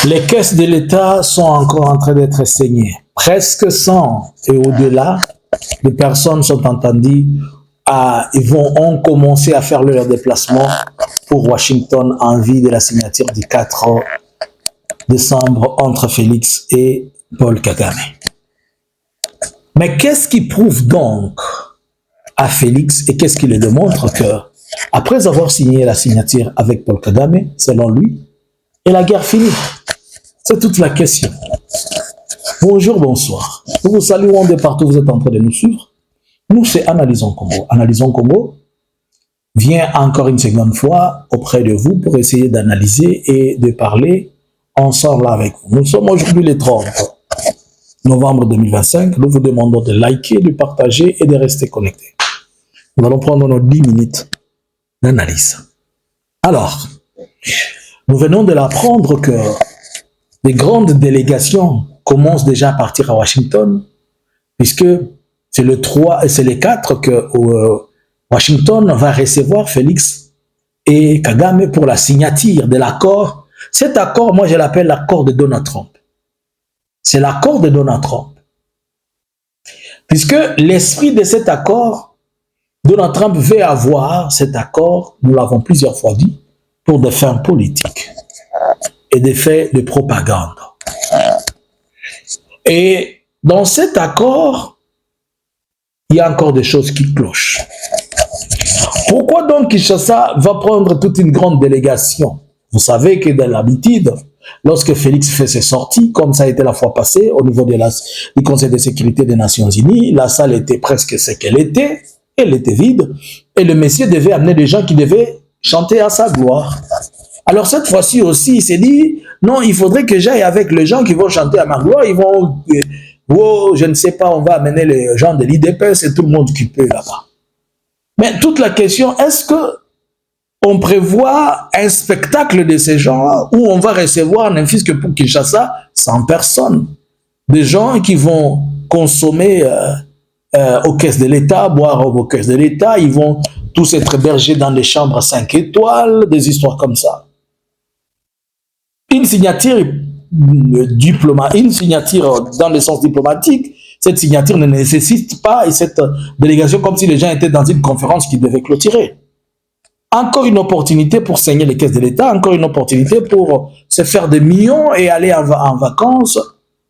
Les caisses de l'État sont encore en train d'être saignées. Presque 100 et au-delà de personnes sont entendues. Ont commencé à faire leur déplacement pour Washington en vue de la signature du 4 décembre entre Félix et Paul Kagame. Mais qu'est-ce qui prouve donc à Félix et qu'est-ce qui le démontre que, après avoir signé la signature avec Paul Kagame, selon lui, et la guerre finie? C'est toute la question. Bonjour, bonsoir. Nous vous saluons de partout où vous êtes en train de nous suivre. Nous, c'est Analysons Congo. Analysons Congo vient encore une seconde fois auprès de vous pour essayer d'analyser et de parler ensemble avec vous. Nous sommes aujourd'hui le 30 novembre 2025. Nous vous demandons de liker, de partager et de rester connectés. Nous allons prendre nos 10 minutes d'analyse. Alors, nous venons de l'apprendre que les grandes délégations commencent déjà à partir à Washington, puisque c'est le 3 et c'est le 4 que Washington va recevoir Félix et Kagame pour la signature de l'accord. Cet accord, moi je l'appelle l'accord de Donald Trump. C'est l'accord de Donald Trump. Puisque l'esprit de cet accord, Donald Trump veut avoir cet accord, nous l'avons plusieurs fois dit, pour des fins politiques et des faits de propagande. Et dans cet accord, il y a encore des choses qui clochent. Pourquoi donc Kinshasa va prendre toute une grande délégation? Vous savez que dans l'habitude, lorsque Félix fait ses sorties, comme ça a été la fois passée, au niveau du Conseil de sécurité des Nations Unies, la salle était presque ce qu'elle était, elle était vide, et le monsieur devait amener des gens qui devaient chanter à sa gloire. Alors cette fois-ci aussi, il s'est dit, non, il faudrait que j'aille avec les gens qui vont chanter à ma gloire, ils vont... Oh, je ne sais pas, on va amener les gens de l'IDPS et tout le monde qui peut là-bas. Mais toute la question, est-ce que on prévoit un spectacle de ces gens où on va recevoir, n'importe que pour Kinshasa, 100 personnes? Des gens qui vont consommer aux caisses de l'État, boire aux caisses de l'État, ils vont tous être hébergés dans des chambres 5 étoiles, des histoires comme ça. Une signature une signature dans le sens diplomatique, cette signature ne nécessite pas et cette délégation comme si les gens étaient dans une conférence qui devait clôturer. Encore une opportunité pour saigner les caisses de l'État, encore une opportunité pour se faire des millions et aller en vacances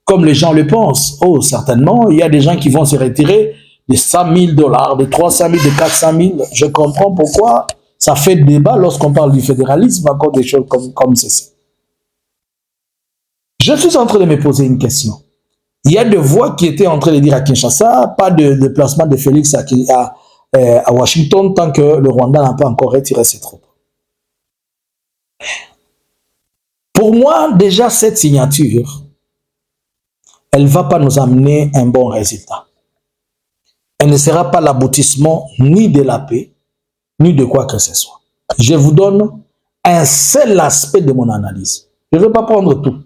comme les gens le pensent. Oh, certainement, il y a des gens qui vont se retirer de 100 000 $, de 300 000, de 400 000. Je comprends pourquoi ça fait débat lorsqu'on parle du fédéralisme, encore des choses comme ceci. Je suis en train de me poser une question. Il y a des voix qui étaient en train de dire à Kinshasa, pas de déplacement de Félix à Washington tant que le Rwanda n'a pas encore retiré ses troupes. Pour moi, déjà, cette signature, elle ne va pas nous amener un bon résultat. Elle ne sera pas l'aboutissement ni de la paix, ni de quoi que ce soit. Je vous donne un seul aspect de mon analyse. Je ne vais pas prendre tout.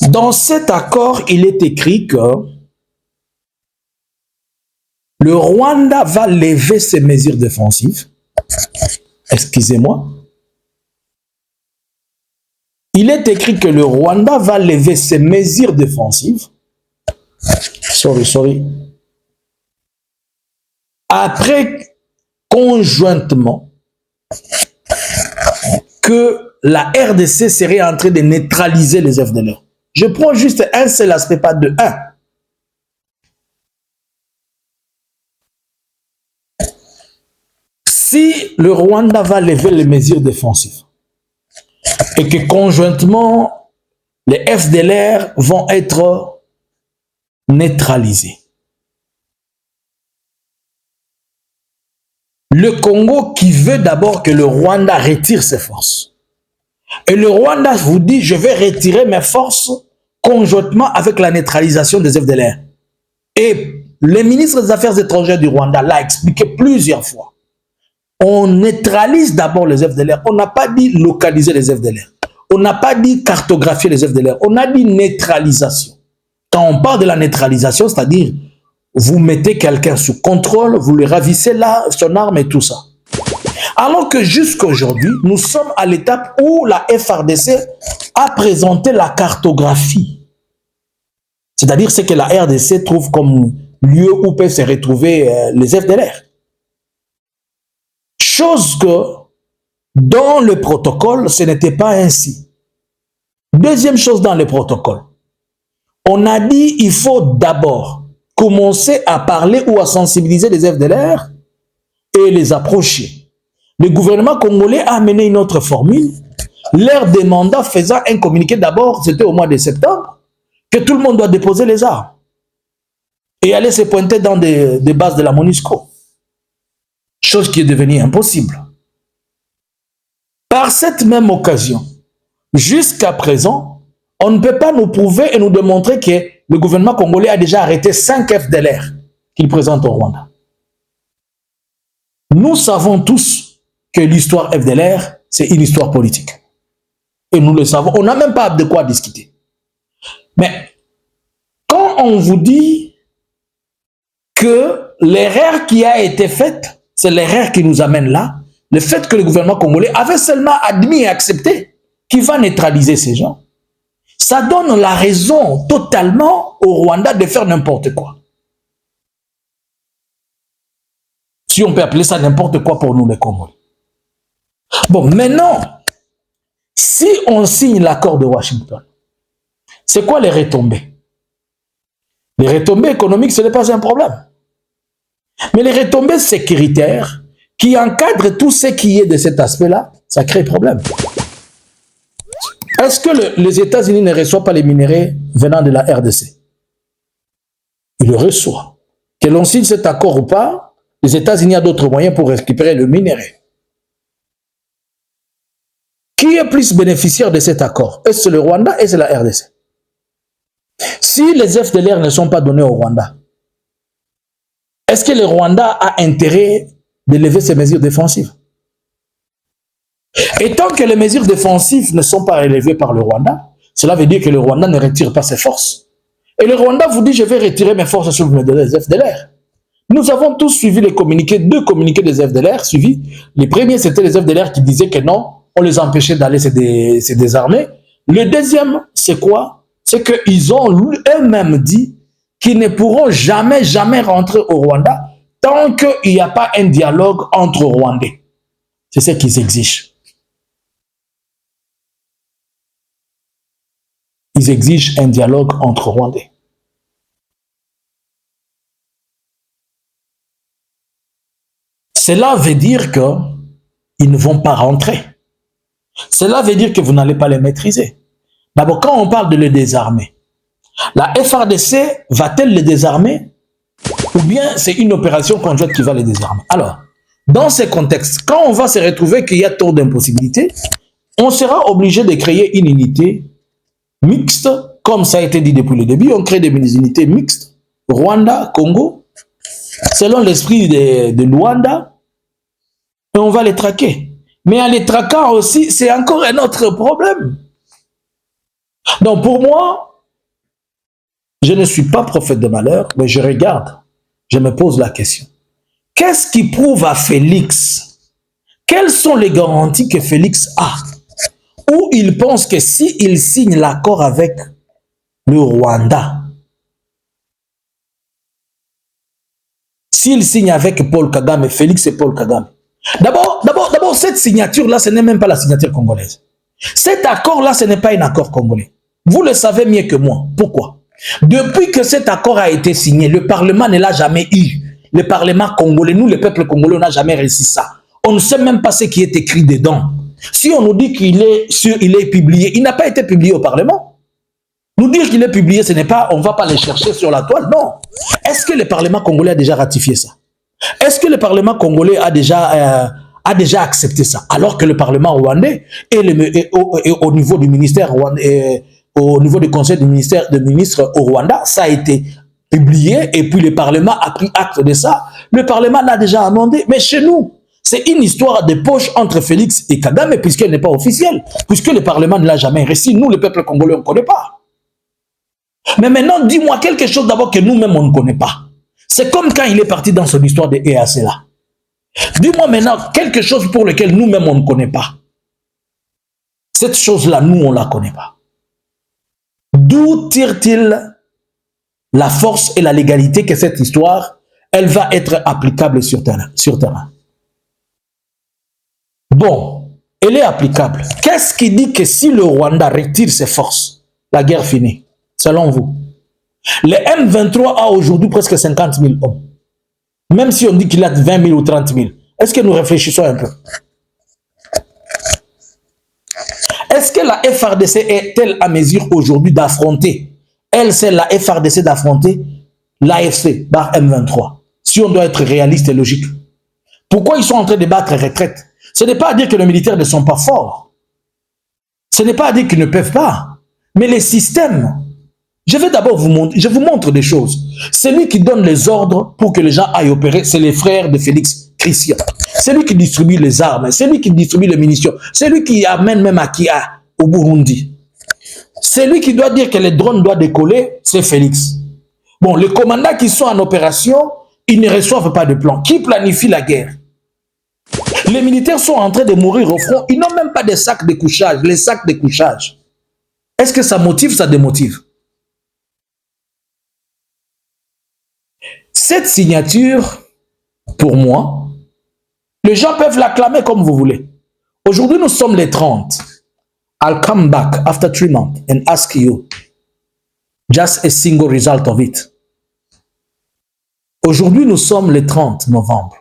Dans cet accord, il est écrit que le Rwanda va lever ses mesures défensives. Excusez-moi. Il est écrit que le Rwanda va lever ses mesures défensives. Après, conjointement, que la RDC serait en train de neutraliser les FDLR. Je prends juste un seul aspect, pas de un. Si le Rwanda va lever les mesures défensives et que conjointement les FDLR vont être neutralisés, le Congo qui veut d'abord que le Rwanda retire ses forces. Et le Rwanda vous dit, je vais retirer mes forces conjointement avec la neutralisation des FDLR. Et le ministre des Affaires étrangères du Rwanda l'a expliqué plusieurs fois. On neutralise d'abord les FDLR. On n'a pas dit localiser les FDLR. On n'a pas dit cartographier les FDLR. On a dit neutralisation. Quand on parle de la neutralisation, c'est-à-dire vous mettez quelqu'un sous contrôle, vous lui ravissez là, son arme et tout ça. Alors que jusqu'à aujourd'hui, nous sommes à l'étape où la FRDC a présenté la cartographie. C'est-à-dire ce que la RDC trouve comme lieu où peuvent se retrouver les FDLR. Chose que dans le protocole, ce n'était pas ainsi. Deuxième chose dans le protocole, on a dit qu'il faut d'abord commencer à parler ou à sensibiliser les FDLR et les approcher. Le gouvernement congolais a amené une autre formule, leur demandant, faisant un communiqué d'abord, c'était au mois de septembre, que tout le monde doit déposer les armes et aller se pointer dans des bases de la MONUSCO. Chose qui est devenue impossible. Par cette même occasion, jusqu'à présent, on ne peut pas nous prouver et nous démontrer que le gouvernement congolais a déjà arrêté 5 FDLR qu'il présente au Rwanda. Nous savons tous que l'histoire FDLR, c'est une histoire politique. Et nous le savons, on n'a même pas de quoi discuter. Mais quand on vous dit que l'erreur qui a été faite, c'est l'erreur qui nous amène là, le fait que le gouvernement congolais avait seulement admis et accepté qu'il va neutraliser ces gens, ça donne la raison totalement au Rwanda de faire n'importe quoi. Si on peut appeler ça n'importe quoi pour nous les Congolais. Bon, maintenant, si on signe l'accord de Washington, c'est quoi les retombées? Les retombées économiques, ce n'est pas un problème. Mais les retombées sécuritaires qui encadrent tout ce qui est de cet aspect-là, ça crée problème. Est-ce que les États-Unis ne reçoivent pas les minéraux venant de la RDC? Ils le reçoivent. Que l'on signe cet accord ou pas, les États-Unis ont d'autres moyens pour récupérer le minerai. Qui est plus bénéficiaire de cet accord? Est-ce le Rwanda? Est-ce la RDC? Si les FDLR ne sont pas donnés au Rwanda, est-ce que le Rwanda a intérêt de lever ses mesures défensives? Et tant que les mesures défensives ne sont pas élevées par le Rwanda, cela veut dire que le Rwanda ne retire pas ses forces. Et le Rwanda vous dit, je vais retirer mes forces sur les FDLR. Nous avons tous suivi les communiqués, 2 communiqués des FDLR suivis. Les premiers, c'était les FDLR qui disaient que non, on les empêchait d'aller se désarmer. Le deuxième, c'est quoi? C'est qu'ils ont eux-mêmes dit qu'ils ne pourront jamais rentrer au Rwanda tant qu'il n'y a pas un dialogue entre Rwandais. C'est ce qu'ils exigent. Ils exigent un dialogue entre Rwandais. Cela veut dire qu'ils ne vont pas rentrer. Cela veut dire que vous n'allez pas les maîtriser. D'abord, quand on parle de les désarmer, la FRDC va-t-elle les désarmer? Ou bien c'est une opération conjointe qui va les désarmer? Alors, dans ce contexte, quand on va se retrouver qu'il y a trop d'impossibilités, on sera obligé de créer une unité mixte, comme ça a été dit depuis le début. On crée des unités mixtes, Rwanda, Congo, selon l'esprit de Luanda, et on va les traquer. Mais en les traquant aussi, c'est encore un autre problème. Donc pour moi, je ne suis pas prophète de malheur, mais je regarde, je me pose la question. Qu'est-ce qui prouve à Félix? Quelles sont les garanties que Félix a? Où il pense que s'il signe l'accord avec le Rwanda, s'il signe avec Paul Kagame, Félix et Paul Kagame, d'abord, cette signature-là, ce n'est même pas la signature congolaise. Cet accord-là, ce n'est pas un accord congolais. Vous le savez mieux que moi. Pourquoi? Depuis que cet accord a été signé, le Parlement ne l'a jamais eu. Le Parlement congolais, nous, le peuple congolais, on n'a jamais réussi ça. On ne sait même pas ce qui est écrit dedans. Si on nous dit qu'il est publié, il n'a pas été publié au Parlement. Nous dire qu'il est publié, ce n'est pas, on ne va pas le chercher sur la toile, non. Est-ce que le Parlement congolais a déjà ratifié ça? Est-ce que le Parlement congolais a déjà accepté ça? Alors que le Parlement rwandais et au niveau du ministère rwandais, au niveau du conseil du ministère de ministres au Rwanda, ça a été publié et puis le Parlement a pris acte de ça. Le Parlement l'a déjà amendé. Mais chez nous, c'est une histoire de poche entre Félix et Kagame puisqu'elle n'est pas officielle, puisque le Parlement ne l'a jamais reçu. Nous, le peuple congolais, on ne connaît pas. Mais maintenant, dis-moi quelque chose d'abord que nous-mêmes, on ne connaît pas. C'est comme quand il est parti dans son histoire de EAC là. Dis-moi maintenant quelque chose pour lequel nous-mêmes on ne connaît pas. Cette chose-là, nous, on ne la connaît pas. D'où tire-t-il la force et la légalité que cette histoire, elle va être applicable sur terrain? Bon, elle est applicable. Qu'est-ce qui dit que si le Rwanda retire ses forces, la guerre finit, selon vous? Le M23 a aujourd'hui presque 50 000 hommes. Même si on dit qu'il a 20 000 ou 30 000. Est-ce que nous réfléchissons un peu? Est-ce que la FARDC est-elle à mesure aujourd'hui d'affronter? Elle, c'est la FARDC d'affronter l'AFC par M23. Si on doit être réaliste et logique. Pourquoi ils sont en train de battre retraite? Ce n'est pas à dire que les militaires ne sont pas forts. Ce n'est pas à dire qu'ils ne peuvent pas. Mais les systèmes, je vais d'abord vous montrer, je vous montre des choses. Celui qui donne les ordres pour que les gens aillent opérer, c'est les frères de Félix Christian. C'est lui qui distribue les armes, c'est lui qui distribue les munitions, c'est lui qui amène même Akia au Burundi. C'est lui qui doit dire que les drones doivent décoller, c'est Félix. Bon, les commandants qui sont en opération, ils ne reçoivent pas de plan. Qui planifie la guerre? Les militaires sont en train de mourir au front, ils n'ont même pas de sacs de couchage, les sacs de couchage. Est-ce que ça motive, ça démotive? Cette signature, pour moi, les gens peuvent l'acclamer comme vous voulez. Aujourd'hui, nous sommes les 30. I'll come back after 3 months and ask you just a single result of it. Aujourd'hui, nous sommes le 30 novembre.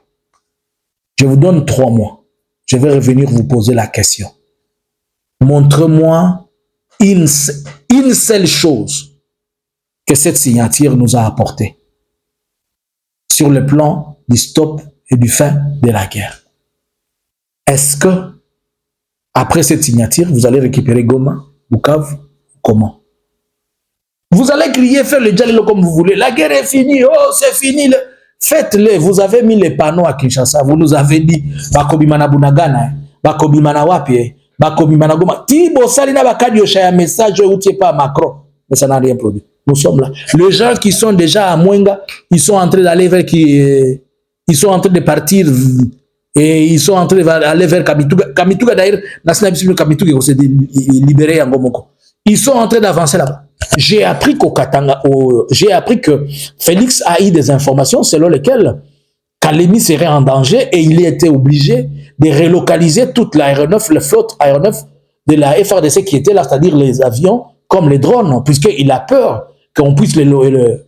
Je vous donne 3 mois. Je vais revenir vous poser la question. Montre-moi une seule chose que cette signature nous a apportée sur le plan du stop et du fin de la guerre. Est-ce que, après cette signature, vous allez récupérer Goma, Bukavu, comment? Vous allez crier, faire le dialogue comme vous voulez. La guerre est finie, oh c'est fini. Faites-le. Vous avez mis les panneaux à Kinshasa. Vous nous avez dit, Bakobimana Bunagana, Bakobimana Wapi, Bakobimana Goma. Tibo Salina Bakadio Shaya message ou tiens pas Macron. Mais ça n'a rien produit. Nous sommes là. Les gens qui sont déjà à Mwenga, ils sont en train d'aller vers ils sont en train de partir et ils sont en train d'aller vers Kamituga. Kamituga d'ailleurs, Kamituga s'est libéré en Gomoko. Ils sont en train d'avancer là-bas. J'ai appris qu'au Katanga, j'ai appris que Félix a eu des informations selon lesquelles Kalemi serait en danger et il était obligé de relocaliser toute l'aéronef, la flotte aéronef de la FARDC qui était là, c'est-à-dire les avions comme les drones, puisqu'il a peur qu'on puisse le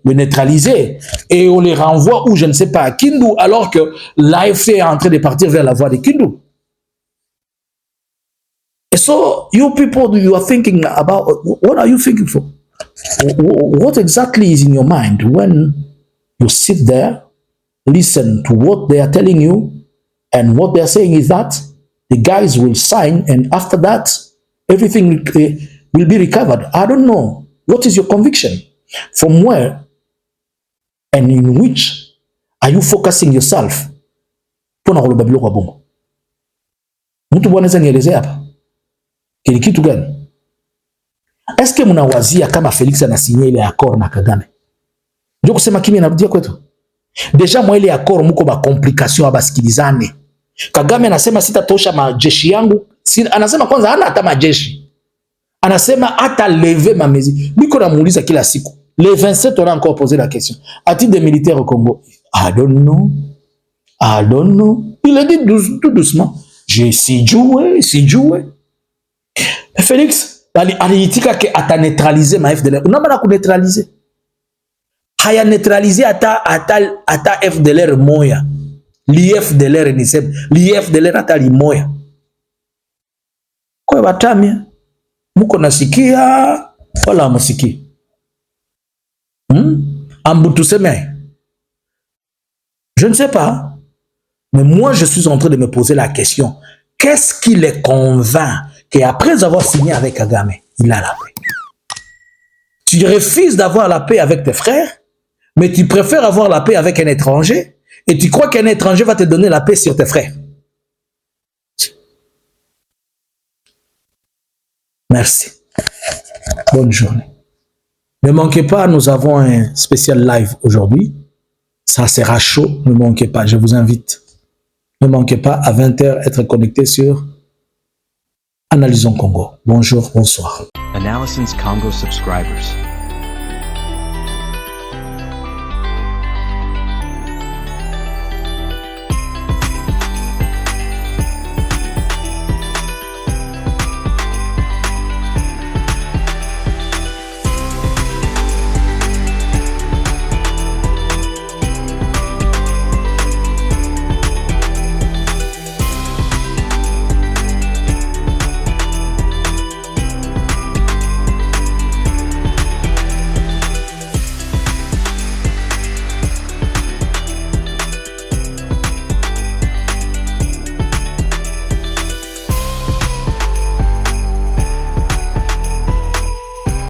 neutraliser. Et on les renvoie où je ne sais pas, à Kindu, alors que l'AFC est en train de partir vers la voie de Kindu. And so, you people, you are thinking about, what are you thinking for? What exactly is in your mind when you sit there, listen to what they are telling you, and what they are saying is that the guys will sign, and after that, everything will be recovered. I don't know. What is your conviction? From where and in which are you focusing yourself? Pona koloba biloko ya bongo. Mtu bwana nielezea hapa. Kile kitu gani? Est-ce que mnawazia kama Felix anasignia ile accord na Kagame? Ndio kusema kimi anarudia kwetu. Deja mwa ile accord mko ba complication abasikilizane. Kagame anasema sitatosha majeshi yangu. Anasema kwanza hana hata majeshi. Anasema hata lever ma mezi. Niko namuuliza kila siku. Le 27 on a encore posé la question. A-t-il des militaires au Congo? I don't know. I don't know. Il a dit tout doucement. J'ai si joué. Félix, aliitika ke ata neutraliser ma FDLR. Unamana ku neutraliser. Haya neutraliser ata FDLR moya. L'IFDLR ni seb. L'IFDLR ata li moya. Kwa batamia. Muko nasikia wala musiki. Ambutu seme. Je ne sais pas. Mais moi, je suis en train de me poser la question. Qu'est-ce qui les convainc qu'après avoir signé avec Kagame, il a la paix? Tu refuses d'avoir la paix avec tes frères, mais tu préfères avoir la paix avec un étranger, et tu crois qu'un étranger va te donner la paix sur tes frères. Merci. Bonne journée. Ne manquez pas, nous avons un spécial live aujourd'hui. Ça sera chaud, ne manquez pas, je vous invite. Ne manquez pas à 20h être connecté sur Analysons Congo. Bonjour, bonsoir. Analysons Congo subscribers.